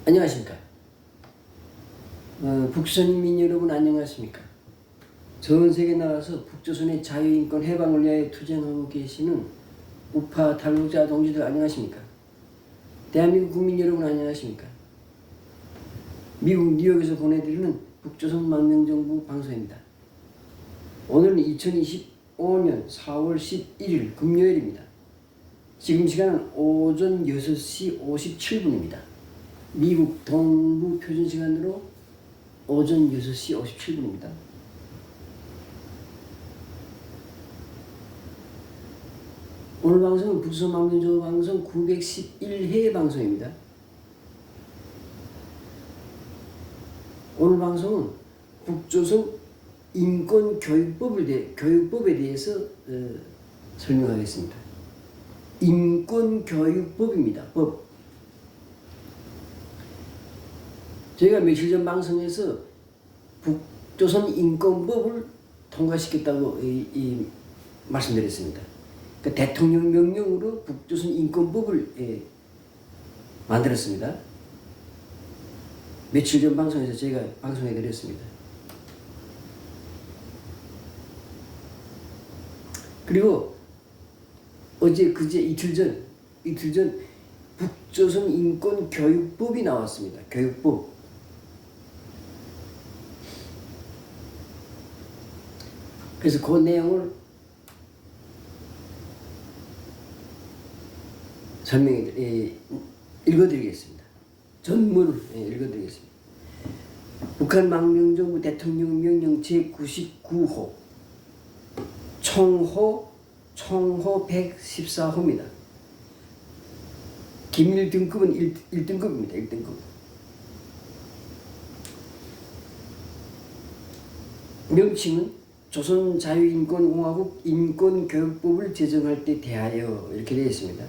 안녕하십니까. 북선민 여러분 안녕하십니까. 전 세계 나가서 북조선의 자유인권 해방을 위하여 투쟁하고 계시는 우파 탈북자 동지들 안녕하십니까. 대한민국 국민 여러분 안녕하십니까. 미국 뉴욕에서 보내드리는 북조선 망명정부 방송입니다. 오늘은 2025년 4월 11일 금요일입니다. 지금 시간은 오전 6시 57분입니다. 미국 동부 표준 시간으로 오전 6시 57분입니다. 오늘 방송은 북조선 망명정부 방송 911회 방송입니다. 오늘 방송은 북조선 인권교육법에 대해서 설명하겠습니다. 인권교육법입니다. 법. 저희가 며칠 전 방송에서 북조선 인권법을 통과시켰다고 말씀드렸습니다. 그러니까 대통령 명령으로 북조선 인권법을 만들었습니다. 며칠 전 방송에서 저희가 방송해드렸습니다. 그리고 어제 그제 이틀 전 북조선 인권교육법이 나왔습니다. 교육법. 그래서 그 내용을 읽어드리겠습니다. 전문을 읽어드리겠습니다. 북한 망명정부 대통령 명령 제99호 총호 114호입니다. 기밀 등급은 1등급입니다. 1등급. 명칭은 조선자유인권공화국 인권교육법을 제정할 때 대하여 이렇게 되어 있습니다.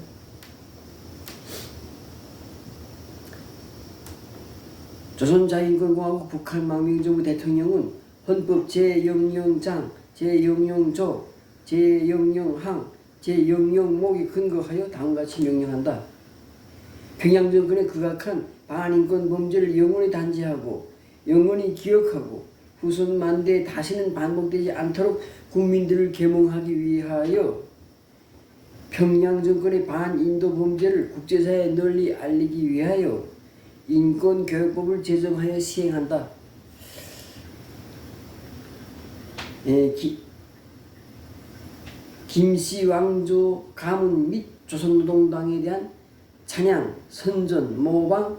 조선자유인권공화국 북한 망명정부 대통령은 헌법 제0영장, 제0영조, 제0영항, 제0영목에 근거하여 다음같이 명령한다. 평양정권의 극악한 반인권 범죄를 영원히 단죄하고 영원히 기억하고 후손 만대에 다시는 반복되지 않도록 국민들을 계몽하기 위하여 평양정권의 반인도 범죄를 국제사회에 널리 알리기 위하여 인권교육법을 제정하여 시행한다. 김씨 왕조 가문 및 조선노동당에 대한 찬양, 선전, 모방,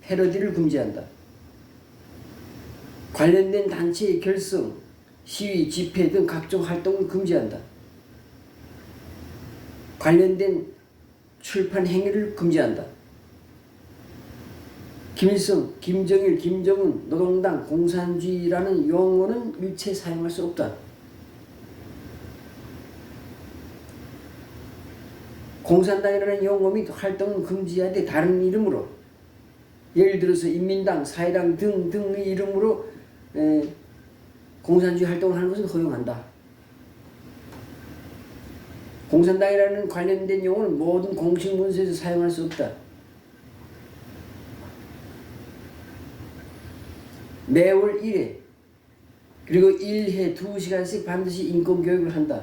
패러디를 금지한다. 관련된 단체의 결성, 시위, 집회 등 각종 활동을 금지한다. 관련된 출판 행위를 금지한다. 김일성, 김정일, 김정은, 노동당, 공산주의라는 용어는 일체 사용할 수 없다. 공산당이라는 용어 및 활동은 금지하되 다른 이름으로, 예를 들어서 인민당, 사회당 등의 이름으로 공산주의 활동을 하는 것은 허용한다. 공산당이라는 관련된 용어는 모든 공식 문서에서 사용할 수 없다. 매월 1회 그리고 1회 2시간씩 반드시 인권교육을 한다.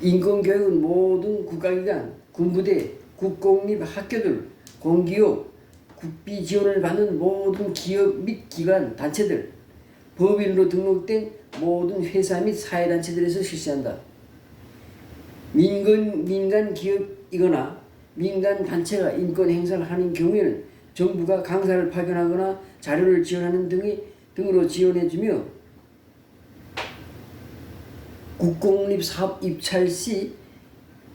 인권교육은 모든 국가기관, 군부대, 국공립 학교들, 공기업, 국비 지원을 받는 모든 기업 및 기관, 단체들, 법인으로 등록된 모든 회사 및 사회단체들에서 실시한다. 민간 기업이거나 민간 단체가 인권 행사를 하는 경우에는 정부가 강사를 파견하거나 자료를 지원하는 등으로 지원해주며 국공립 사업 입찰 시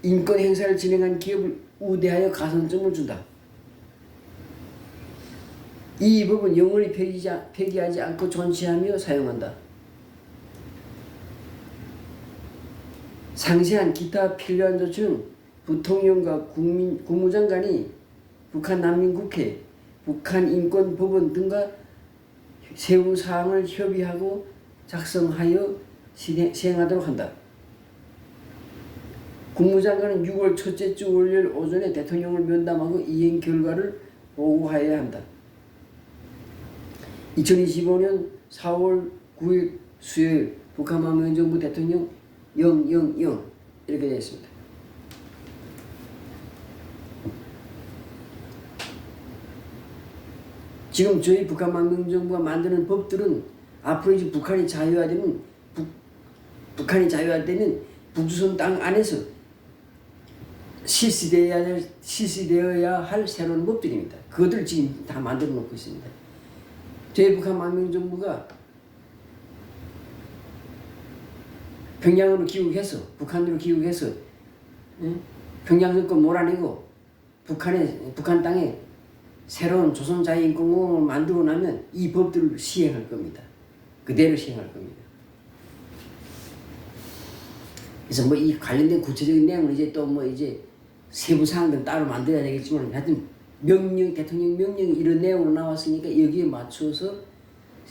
인권 행사를 진행한 기업을 우대하여 가산점을 준다. 이 법은 영원히 폐기하지 않고 존치하며 사용한다. 상세한 기타 필요한 조치는 부통령과 국무장관이 북한 난민국회, 북한인권법원 등과 세운 사항을 협의하고 작성하여 시행하도록 한다. 국무장관은 6월 첫째 주 월요일 오전에 대통령을 면담하고 이행 결과를 보고하여야 한다. 2025년 4월 9일 수요일 북한 망명정부 대통령 000 이렇게 되어 있습니다. 지금 저희 북한 망명정부가 만드는 법들은 앞으로 이제 북한이 자유화되면 북한이 자유화되면 북조선 땅 안에서 실시되어야 할 새로운 법들입니다. 그것들 지금 다 만들어 놓고 있습니다. 저희 북한 망명정부가 평양으로 귀국해서 북한으로 귀국해서 평양 정권 몰아내고 북한 땅에 새로운 조선자유인공공을 만들고 나면 이 법들을 시행할 겁니다. 그대로 시행할 겁니다. 그래서 뭐 이 관련된 구체적인 내용은 이제 또 뭐 이제 세부 사항들은 따로 만들어야 되겠지만 하여튼 대통령 명령이 이런 내용으로 나왔으니까 여기에 맞춰서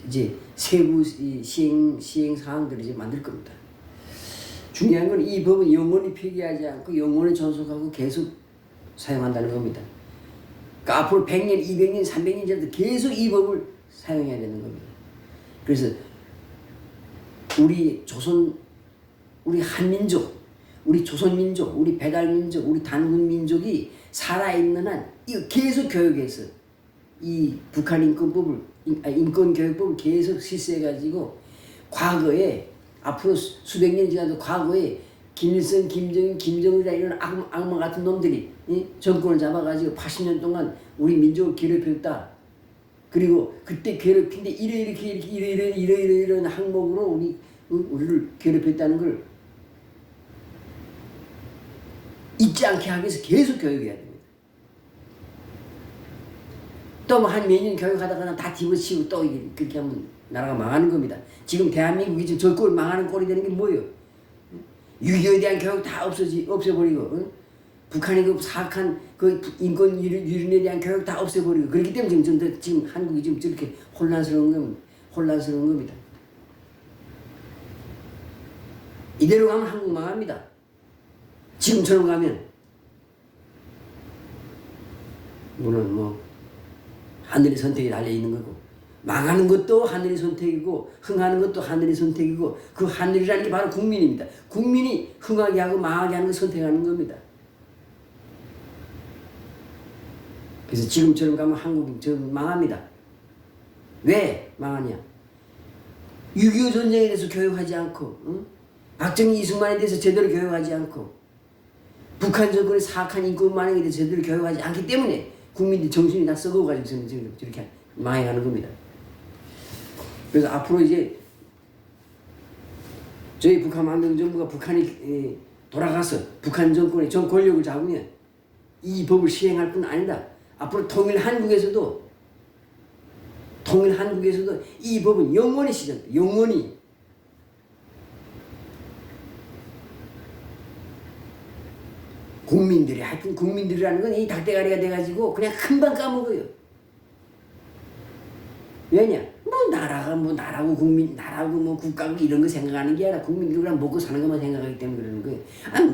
이제 세부 시행 사항들을 이제 만들 겁니다. 중요한 건 이 법은 영원히 폐기하지 않고 영원히 존속하고 계속 사용한다는 겁니다. 그러니까 앞으로 100년, 200년, 300년 전도 계속 이 법을 사용해야 되는 겁니다. 그래서 우리 한민족, 우리 조선민족, 우리 배달민족, 우리 단군민족이 살아있는 한 이거 계속 교육해서 이 북한 인권교육법을 계속 실시해가지고 과거에 앞으로 수백 년 지나도 과거에 김일성, 김정일, 김정은이나 이런 악마 같은 놈들이 정권을 잡아가지고 80년 동안 우리 민족을 괴롭혔다. 그리고 그때 괴롭힌데 이런 항목으로 우리를 괴롭혔다는 걸 잊지 않게 하기 위해서 계속 교육해야 됩니다. 또 뭐 한 몇 년 교육하다가 다 뒤집어치고 또 그렇게 하면 나라가 망하는 겁니다. 지금 대한민국이 지금 저 꼴 망하는 꼴이 되는 게 뭐예요? 6.25에 대한 교육 다 없애버리고 북한의 그 사악한 그 인권 유린에 대한 교육 다 없애버리고 그렇기 때문에 지금 한국이 지금 저렇게 혼란스러운 겁니다. 이대로 가면 한국 망합니다. 지금처럼 가면 물론 뭐 하늘의 선택이 달려있는 거고 망하는 것도 하늘의 선택이고 흥하는 것도 하늘의 선택이고 그 하늘이라는 게 바로 국민입니다. 국민이 흥하게 하고 망하게 하는 걸 선택하는 겁니다. 그래서 지금처럼 가면 한국이 좀 망합니다. 왜 망하냐? 6.25 전쟁에 대해서 교육하지 않고 박정희 이승만에 대해서 제대로 교육하지 않고 북한 정권의 사악한 인권 만행에 대해서 제대로 교육하지 않기 때문에 국민들 정신이 다 썩어가지고 저렇게 망해가는 겁니다. 그래서 앞으로 이제 저희 북한 망명정부가 북한이 돌아가서 북한 정권의 전 권력을 잡으면 이 법을 시행할 뿐 아니라 앞으로 통일 한국에서도 이 법은 영원히 시작돼. 영원히. 하여튼 국민들이라는 건 이 닭대가리가 돼가지고 그냥 금방 까먹어요. 왜냐? 나라고 나라고 뭐 국가고 이런 거 생각하는 게 아니라 국민들이 그냥 먹고 사는 것만 생각하기 때문에 그러는 거예요.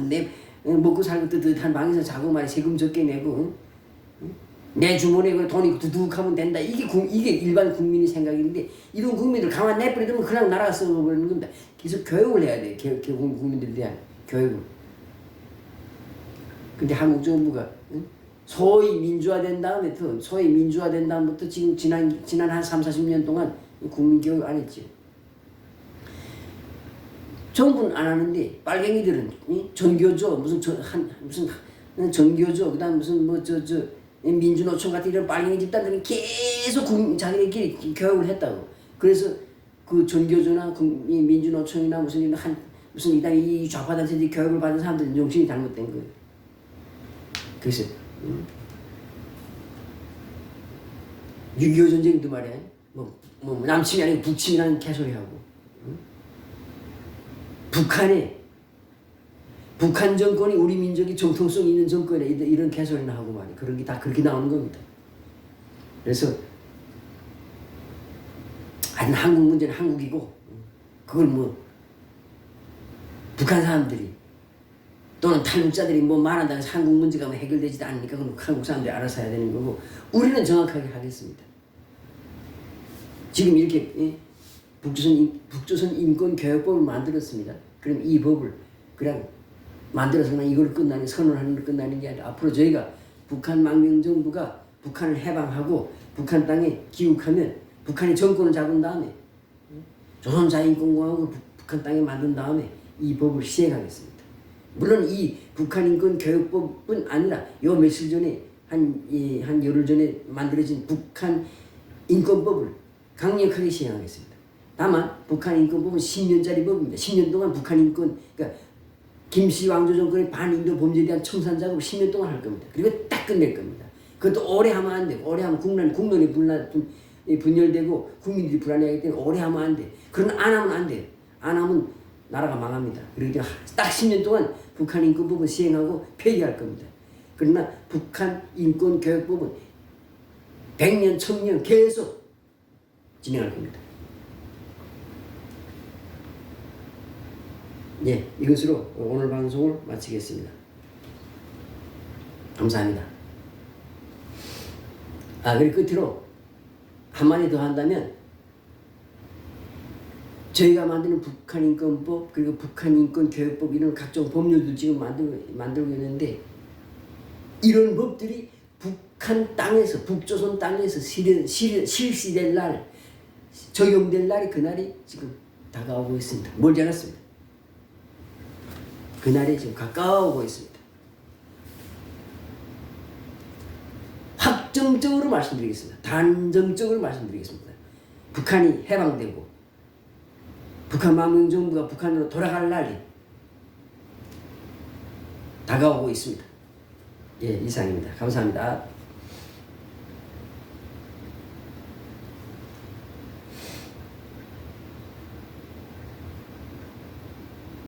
내 먹고 살고 뜨뜻한 방에서 자고 말이야 세금 적게 내고 내 주머니에 그 돈이 두둑하면 된다. 이게 일반 국민의 생각인데 이런 국민들 가만 내버려두면 그냥 나라가 썩어버리는 겁니다. 계속 교육을 해야 돼. 국민들에 대한 교육을. 근데 한국 정부가 소위 민주화된 다음부터 지금 지난 한 3, 40년 동안 국민 교육 안 했지. 정부는 안 하는데 빨갱이들은 전교조 무슨 전교조 그다음 무슨 민주노총 같은 이런 빨갱이 집단들은 계속 자기네끼리 교육을 했다고. 그래서 그 전교조나 민주노총이나 무슨 이 좌파 단체들이 교육을 받은 사람들은 정신이 잘못된 거예요. 그래서 6.25 전쟁도 말이야. 뭐 남침이 아니고 북침이라는 개소리하고 북한 정권이 우리 민족이 정통성 있는 정권이다 이런 개소리나 하고 말이야. 그런 게 다 그렇게 나오는 겁니다. 그래서 한국 문제는 한국이고 그걸 뭐 북한 사람들이 또 또는 탈북자들이 뭐 말한다고 해서 한국 문제가 뭐 해결되지도 않으니까 그럼 한국 사람들이 알아서 해야 되는 거고 우리는 정확하게 하겠습니다. 지금 이렇게 북조선 인권교역법을 만들었습니다. 그럼 이 법을 그냥 만들어서 그냥 이걸 끝나는 선언하는 걸 끝나는 게 아니라 앞으로 저희가 북한 망명정부가 북한을 해방하고 북한 땅에 귀국하면 북한이 정권을 잡은 다음에 조선자유인권공화국을 북한 땅에 만든 다음에 이 법을 시행하겠습니다. 물론 이 북한인권교역법뿐 아니라 요 며칠 전에 한 열흘 전에 만들어진 북한인권법을 강력하게 시행하겠습니다. 다만 북한인권법은 10년짜리 법입니다. 10년 동안 북한인권 그러니까 김씨 왕조 정권의 반인도 범죄에 대한 청산 작업을 10년 동안 할 겁니다. 그리고 딱 끝낼 겁니다. 그것도 오래 하면 안 되고 오래 하면 국론이 분열되고 국민들이 불안해하기 때문에 오래 하면 안 돼. 그러나 안 하면 안 돼요. 안 하면 나라가 망합니다. 그러니까 딱 10년 동안 북한인권법은 시행하고 폐기할 겁니다. 그러나 북한인권교역법은 100년, 1000년 계속 진행할 겁니다. 예, 이것으로 오늘 방송을 마치겠습니다. 감사합니다. 그리고 끝으로 한마디 더 한다면 저희가 만드는 북한인권법 그리고 북한인권교역법 이런 각종 법률도 지금 만들고 있는데 이런 법들이 북한 땅에서 북조선 땅에서 실시될 날 적용될 날이 그날이 지금 다가오고 있습니다. 멀지 않았습니다. 그날이 지금 가까워오고 있습니다. 확정적으로 말씀드리겠습니다. 단정적으로 말씀드리겠습니다. 북한이 해방되고 북한 망명정부가 북한으로 돌아갈 날이 다가오고 있습니다. 예, 이상입니다. 감사합니다.